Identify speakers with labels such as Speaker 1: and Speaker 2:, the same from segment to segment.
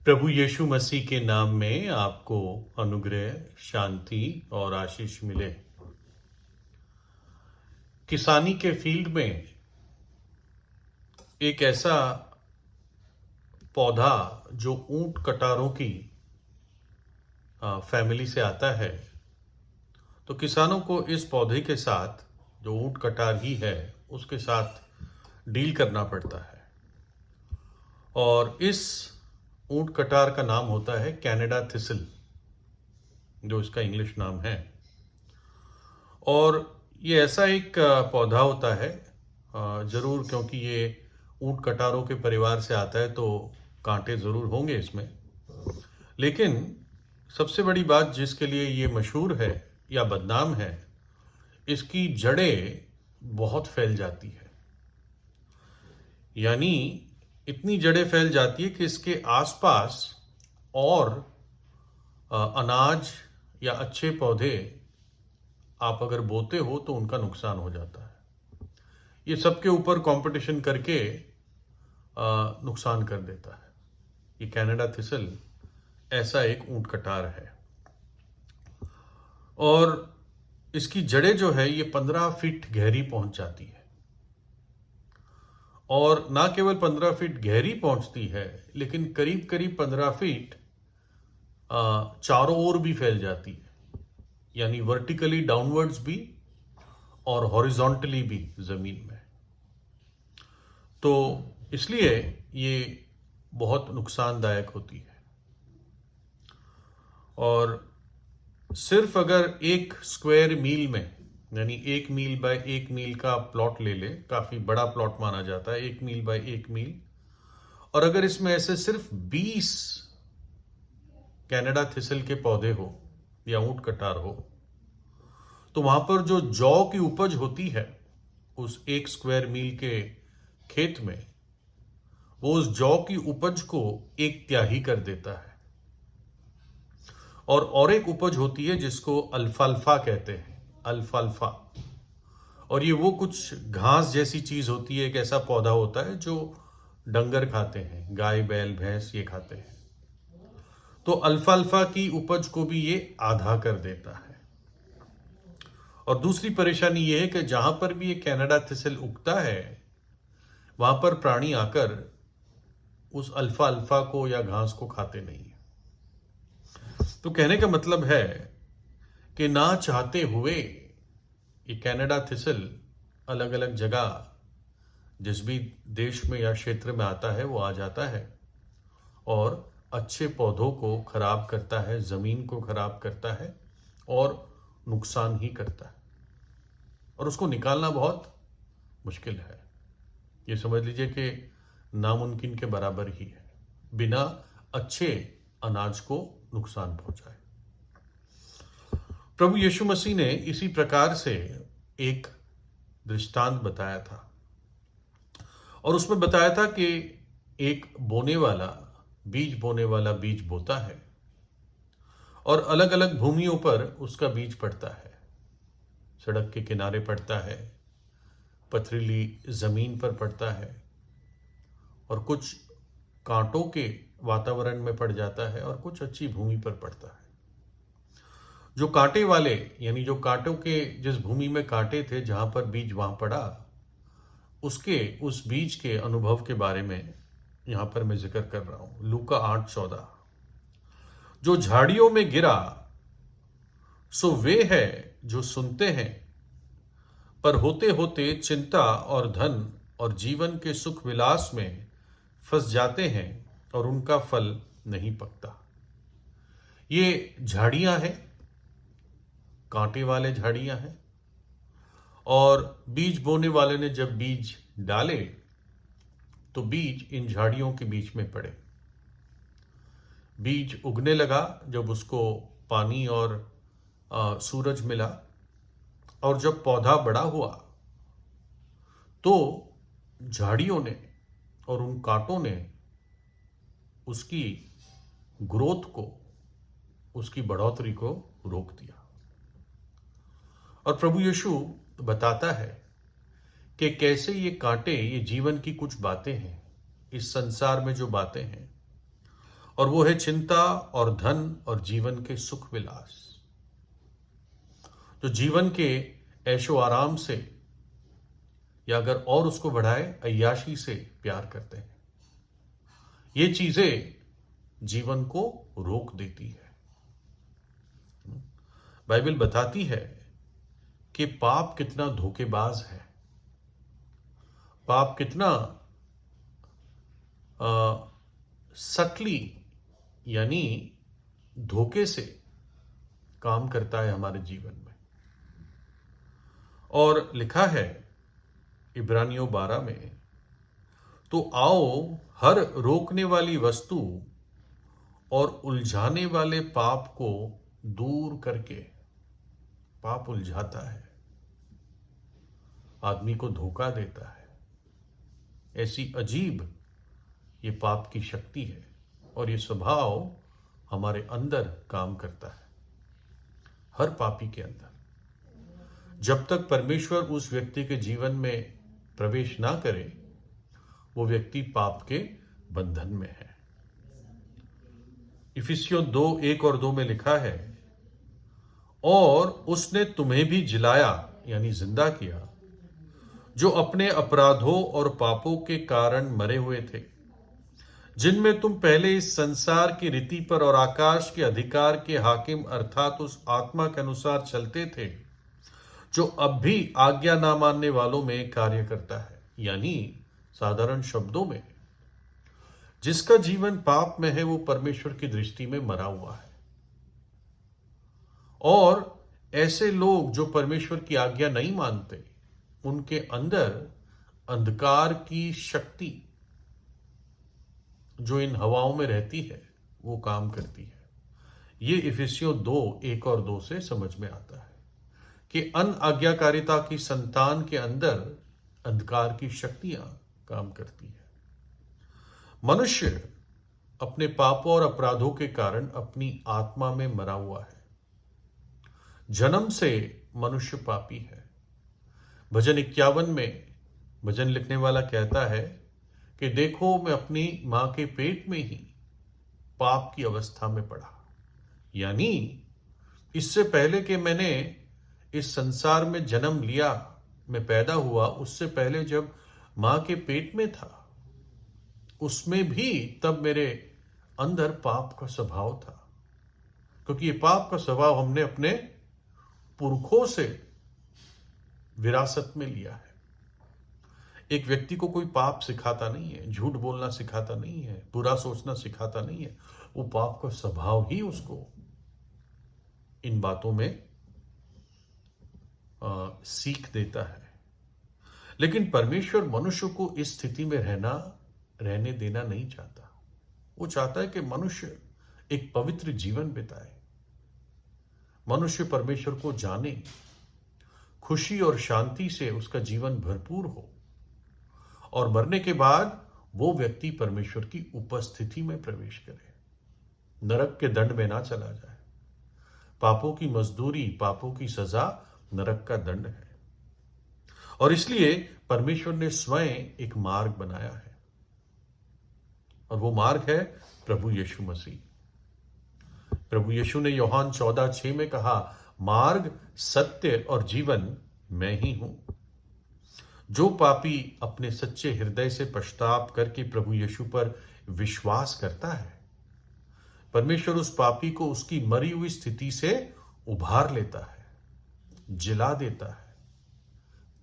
Speaker 1: प्रभु यीशु मसीह के नाम में आपको अनुग्रह, शांति और आशीष मिले। किसानी के फील्ड में एक ऐसा पौधा जो ऊंट कटारों की फैमिली से आता है, तो किसानों को इस पौधे के साथ, जो ऊंट कटार ही है, उसके साथ डील करना पड़ता है। और इस ऊंट कटार का नाम होता है कनाडा थिसल, जो इसका इंग्लिश नाम है। और ये ऐसा एक पौधा होता है, ज़रूर, क्योंकि ये ऊंट कटारों के परिवार से आता है तो कांटे ज़रूर होंगे इसमें। लेकिन सबसे बड़ी बात जिसके लिए ये मशहूर है या बदनाम है, इसकी जड़ें बहुत फैल जाती है। यानी इतनी जड़ें फैल जाती है कि इसके आसपास और अनाज या अच्छे पौधे आप अगर बोते हो तो उनका नुकसान हो जाता है। ये सबके ऊपर कंपटीशन करके नुकसान कर देता है। ये कनाडा थिसल ऐसा एक ऊंट कटार है। और इसकी जड़ें जो है ये 15 फीट गहरी पहुंच जाती है। और ना केवल 15 फीट गहरी पहुंचती है, लेकिन करीब करीब 15 फीट चारों ओर भी फैल जाती है। यानी वर्टिकली डाउनवर्ड्स भी और हॉरिजॉन्टली भी जमीन में। तो इसलिए ये बहुत नुकसानदायक होती है। और सिर्फ अगर 1 स्क्वायर मील में, यानी 1 मील बाय 1 मील का प्लॉट ले ले, काफी बड़ा प्लॉट माना जाता है 1 मील बाय 1 मील, और अगर इसमें ऐसे सिर्फ 20 कनाडा थिसल के पौधे हो या ऊंट कटार हो, तो वहां पर जो जौ की उपज होती है उस 1 स्क्वायर मील के खेत में, वो उस जौ की उपज को 1/3 कर देता है। और एक उपज होती है जिसको अल्फाल्फा कहते हैं, अल्फाल्फा। और ये वो कुछ घास जैसी चीज होती है, एक ऐसा पौधा होता है जो डंगर खाते हैं, गाय बैल भैंस ये खाते हैं। तो अल्फाल्फा की उपज को भी ये आधा कर देता है। और दूसरी परेशानी ये है कि जहां पर भी ये कनाडा थिसल उगता है, वहां पर प्राणी आकर उस अल्फा अल्फा को या घास को खाते नहीं है। तो कहने का मतलब है कि ना चाहते हुए ये कनाडा थिसल अलग अलग जगह, जिस भी देश में या क्षेत्र में आता है, वो आ जाता है और अच्छे पौधों को खराब करता है, जमीन को खराब करता है और नुकसान ही करता है। और उसको निकालना बहुत मुश्किल है। ये समझ लीजिए कि नामुमकिन के बराबर ही है, बिना अच्छे अनाज को नुकसान पहुंचाए। प्रभु यीशु मसीह ने इसी प्रकार से एक दृष्टांत बताया था। और उसमें बताया था कि एक बीज बोने वाला बीज बोता है, और अलग अलग भूमियों पर उसका बीज पड़ता है। सड़क के किनारे पड़ता है, पथरीली जमीन पर पड़ता है, और कुछ कांटों के वातावरण में पड़ जाता है, और कुछ अच्छी भूमि पर पड़ता है। जो कांटे वाले, यानी जो कांटों के, जिस भूमि में कांटे थे जहां पर बीज वहां पड़ा, उस बीज के अनुभव के बारे में यहां पर मैं जिक्र कर रहा हूं। लूका 8:14, जो झाड़ियों में गिरा सो वे है जो सुनते हैं, पर होते होते चिंता और धन और जीवन के सुख विलास में फंस जाते हैं और उनका फल नहीं पकता। ये झाड़ियां हैं, कांटे वाले झाड़ियां हैं। और बीज बोने वाले ने जब बीज डाले तो बीज इन झाड़ियों के बीच में पड़े। बीज उगने लगा जब उसको पानी और सूरज मिला, और जब पौधा बड़ा हुआ तो झाड़ियों ने और उन कांटों ने उसकी ग्रोथ को, उसकी बढ़ोतरी को रोक दिया। और प्रभु यीशु बताता है कि कैसे ये कांटे, ये जीवन की कुछ बातें हैं, इस संसार में जो बातें हैं, और वो है चिंता और धन और जीवन के सुख विलास। जो जीवन के ऐशो आराम से, या अगर और उसको बढ़ाए, अय्याशी से प्यार करते हैं। ये चीजें जीवन को रोक देती है। बाइबल बताती है कि पाप कितना धोखेबाज है, पाप कितना सटली यानी धोखे से काम करता है हमारे जीवन में। और लिखा है इब्रानियों 12 में, तो आओ हर रोकने वाली वस्तु और उलझाने वाले पाप को दूर करके, पाप उलझाता है, आदमी को धोखा देता है। ऐसी अजीब ये पाप की शक्ति है और ये स्वभाव हमारे अंदर काम करता है, हर पापी के अंदर। जब तक परमेश्वर उस व्यक्ति के जीवन में प्रवेश ना करे, वो व्यक्ति पाप के बंधन में है। इफिसियों 2:1 और 2 में लिखा है, और उसने तुम्हें भी जिलाया यानी जिंदा किया, जो अपने अपराधों और पापों के कारण मरे हुए थे, जिनमें तुम पहले इस संसार की रीति पर और आकाश के अधिकार के हाकिम अर्थात उस आत्मा के अनुसार चलते थे, जो अब भी आज्ञा ना मानने वालों में कार्य करता है। यानी साधारण शब्दों में, जिसका जीवन पाप में है वो परमेश्वर की दृष्टि में मरा हुआ है। और ऐसे लोग जो परमेश्वर की आज्ञा नहीं मानते, उनके अंदर अंधकार की शक्ति जो इन हवाओं में रहती है वो काम करती है। ये इफिसियों 2:1 और 2 से समझ में आता है कि अनआज्ञाकारिता की संतान के अंदर अंधकार की शक्तियां काम करती है। मनुष्य अपने पापों और अपराधों के कारण अपनी आत्मा में मरा हुआ है। जन्म से मनुष्य पापी है। भजन 51 में भजन लिखने वाला कहता है कि देखो मैं अपनी मां के पेट में ही पाप की अवस्था में पड़ा। यानी इससे पहले कि मैंने इस संसार में जन्म लिया, मैं पैदा हुआ, उससे पहले जब मां के पेट में था, उसमें भी तब मेरे अंदर पाप का स्वभाव था। क्योंकि ये पाप का स्वभाव हमने अपने पुरखों से विरासत में लिया है। एक व्यक्ति को कोई पाप सिखाता नहीं है, झूठ बोलना सिखाता नहीं है, बुरा सोचना सिखाता नहीं है। वो पाप का स्वभाव ही उसको इन बातों में सीख देता है। लेकिन परमेश्वर मनुष्य को इस स्थिति में रहने देना नहीं चाहता। वो चाहता है कि मनुष्य एक पवित्र जीवन बिताए, मनुष्य परमेश्वर को जाने, खुशी और शांति से उसका जीवन भरपूर हो, और मरने के बाद वो व्यक्ति परमेश्वर की उपस्थिति में प्रवेश करे, नरक के दंड में ना चला जाए। पापों की मजदूरी, पापों की सजा नरक का दंड है। और इसलिए परमेश्वर ने स्वयं एक मार्ग बनाया है, और वो मार्ग है प्रभु यीशु मसीह। प्रभु यीशु ने यूहन्ना 14:6 में कहा, मार्ग, सत्य और जीवन मैं ही हूं। जो पापी अपने सच्चे हृदय से पश्चाताप करके प्रभु यीशु पर विश्वास करता है, परमेश्वर उस पापी को उसकी मरी हुई स्थिति से उभार लेता है, जिला देता है,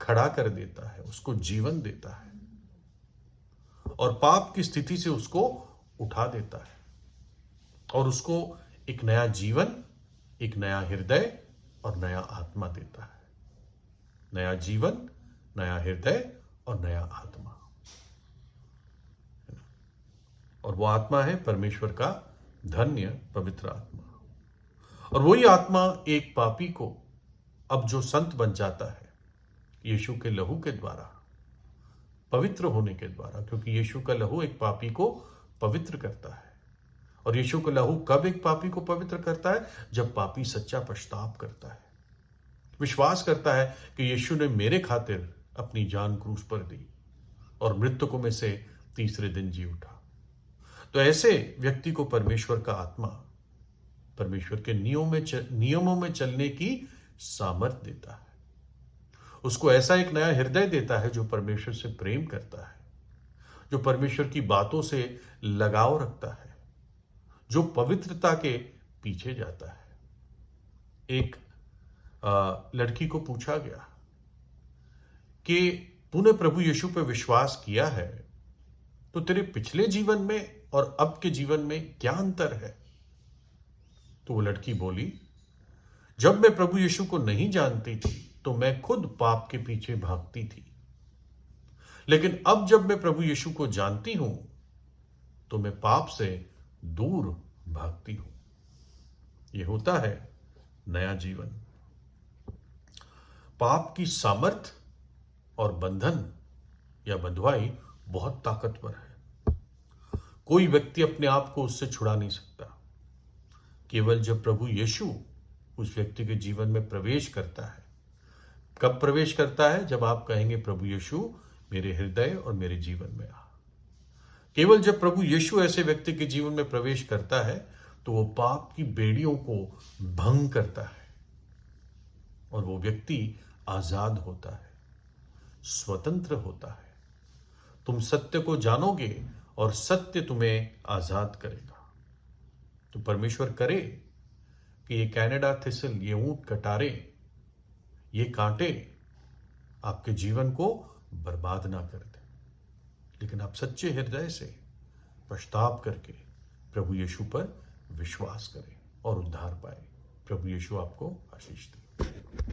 Speaker 1: खड़ा कर देता है, उसको जीवन देता है, और पाप की स्थिति से उसको उठा देता है, और उसको एक नया जीवन, एक नया हृदय और नया आत्मा देता है। नया जीवन, नया हृदय और नया आत्मा। और वो आत्मा है परमेश्वर का धन्य पवित्र आत्मा। और वही आत्मा एक पापी को अब जो संत बन जाता है यीशु के लहू के द्वारा, पवित्र होने के द्वारा, क्योंकि यीशु का लहू एक पापी को पवित्र करता है। और यीशु का लहू कब एक पापी को पवित्र करता है? जब पापी सच्चा पश्चाताप करता है, विश्वास करता है कि यीशु ने मेरे खातिर अपनी जान क्रूस पर दी और मृतकों में से तीसरे दिन जी उठा। तो ऐसे व्यक्ति को परमेश्वर का आत्मा परमेश्वर के नियमों में चलने की सामर्थ्य देता है। उसको ऐसा एक नया हृदय देता है जो परमेश्वर से प्रेम करता है, जो परमेश्वर की बातों से लगाव रखता है, जो पवित्रता के पीछे जाता है। एक लड़की को पूछा गया कि तूने प्रभु यीशु पर विश्वास किया है, तो तेरे पिछले जीवन में और अब के जीवन में क्या अंतर है? तो वो लड़की बोली, जब मैं प्रभु यीशु को नहीं जानती थी तो मैं खुद पाप के पीछे भागती थी, लेकिन अब जब मैं प्रभु यीशु को जानती हूं तो मैं पाप से दूर भागती हूं। यह होता है नया जीवन। पाप की सामर्थ और बंधन या बंधुआई बहुत ताकतवर है। कोई व्यक्ति अपने आप को उससे छुड़ा नहीं सकता। केवल जब प्रभु यीशु उस व्यक्ति के जीवन में प्रवेश करता है। कब प्रवेश करता है? जब आप कहेंगे, प्रभु यीशु मेरे हृदय और मेरे जीवन में आ। केवल जब प्रभु यीशु ऐसे व्यक्ति के जीवन में प्रवेश करता है तो वो पाप की बेड़ियों को भंग करता है और वो व्यक्ति आजाद होता है, स्वतंत्र होता है। तुम सत्य को जानोगे और सत्य तुम्हें आजाद करेगा। तो परमेश्वर करे कि ये कनाडा थिसल, ये ऊंट कटारे, ये कांटे आपके जीवन को बर्बाद ना कर दे, लेकिन आप सच्चे हृदय से पश्चाताप करके प्रभु यीशु पर विश्वास करें और उद्धार पाए। प्रभु यीशु आपको आशीष दे।